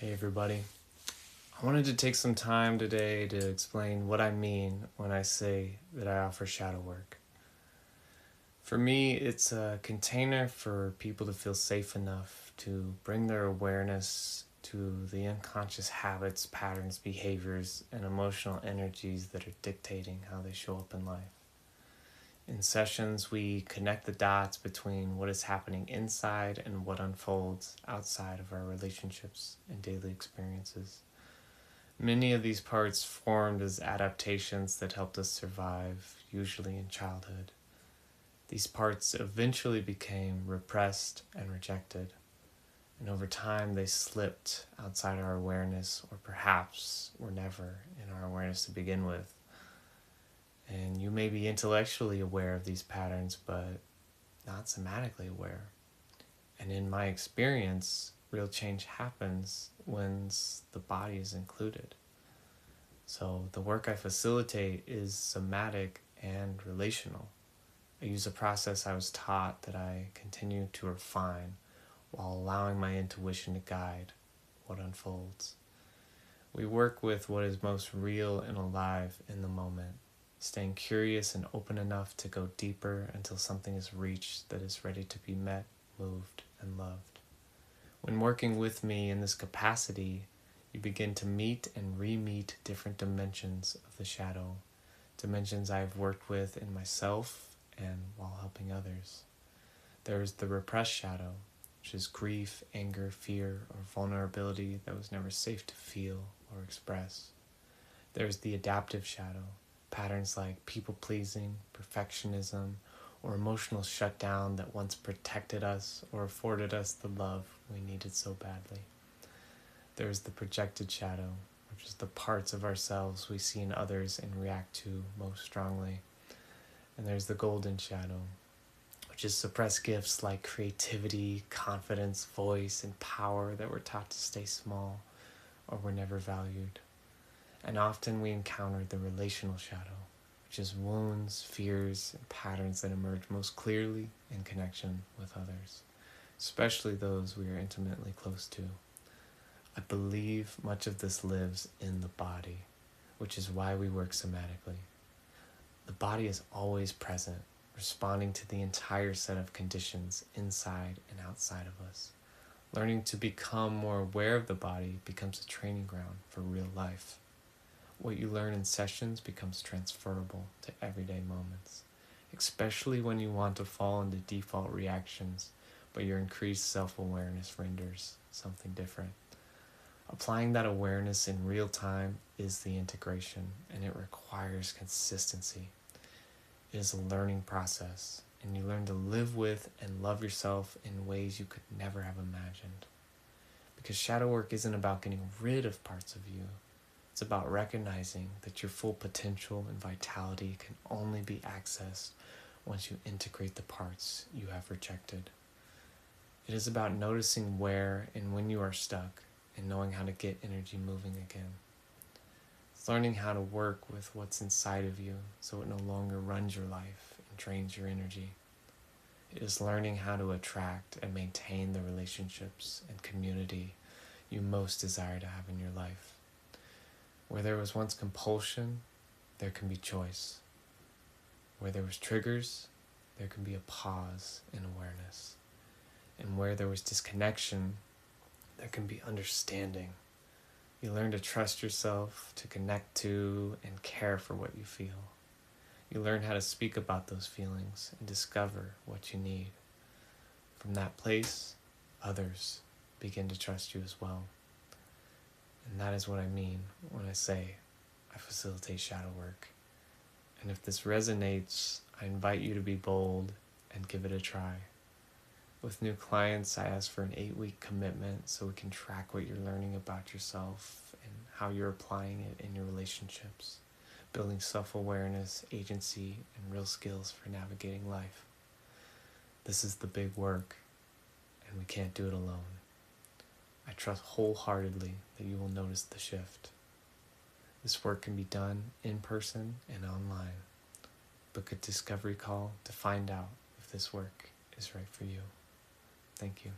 Hey everybody. I wanted to take some time today to explain what I mean when I say that I offer shadow work. For me, it's a container for people to feel safe enough to bring their awareness to the unconscious habits, patterns, behaviors, and emotional energies that are dictating how they show up in life. In sessions, we connect the dots between what is happening inside and what unfolds outside of our relationships and daily experiences. Many of these parts formed as adaptations that helped us survive, usually in childhood. These parts eventually became repressed and rejected, and over time they slipped outside our awareness, or perhaps were never in our awareness to begin with. And you may be intellectually aware of these patterns, but not somatically aware. And in my experience, real change happens when the body is included. So the work I facilitate is somatic and relational. I use a process I was taught that I continue to refine while allowing my intuition to guide what unfolds. We work with what is most real and alive in the moment, staying curious and open enough to go deeper until something is reached that is ready to be met, moved, and loved. When working with me in this capacity, you begin to meet and re-meet different dimensions of the shadow, dimensions I've worked with in myself and while helping others. There is the repressed shadow, which is grief, anger, fear, or vulnerability that was never safe to feel or express. There is the adaptive shadow, patterns like people-pleasing, perfectionism, or emotional shutdown that once protected us or afforded us the love we needed so badly. There is the projected shadow, which is the parts of ourselves we see in others and react to most strongly. And there's the golden shadow, which is suppressed gifts like creativity, confidence, voice, and power that were taught to stay small or were never valued. And often we encounter the relational shadow, which is wounds, fears, and patterns that emerge most clearly in connection with others, especially those we are intimately close to. I believe much of this lives in the body, which is why we work somatically. The body is always present, responding to the entire set of conditions inside and outside of us. Learning to become more aware of the body becomes a training ground for real life. What you learn in sessions becomes transferable to everyday moments, especially when you want to fall into default reactions, but your increased self-awareness renders something different. Applying that awareness in real time is the integration, and it requires consistency. It is a learning process, and you learn to live with and love yourself in ways you could never have imagined. Because shadow work isn't about getting rid of parts of you. It's about recognizing that your full potential and vitality can only be accessed once you integrate the parts you have rejected. It is about noticing where and when you are stuck and knowing how to get energy moving again. It's learning how to work with what's inside of you so it no longer runs your life and drains your energy. It is learning how to attract and maintain the relationships and community you most desire to have in your life. Where there was once compulsion, there can be choice. Where there was triggers, there can be a pause in awareness. And where there was disconnection, there can be understanding. You learn to trust yourself, to connect to and care for what you feel. You learn how to speak about those feelings and discover what you need. From that place, others begin to trust you as well. And that is what I mean when I say I facilitate shadow work. And if this resonates, I invite you to be bold and give it a try. With new clients, I ask for an 8-week commitment so we can track what you're learning about yourself and how you're applying it in your relationships, building self-awareness, agency, and real skills for navigating life. This is the big work, and we can't do it alone. I trust wholeheartedly that you will notice the shift. This work can be done in person and online. Book a discovery call to find out if this work is right for you. Thank you.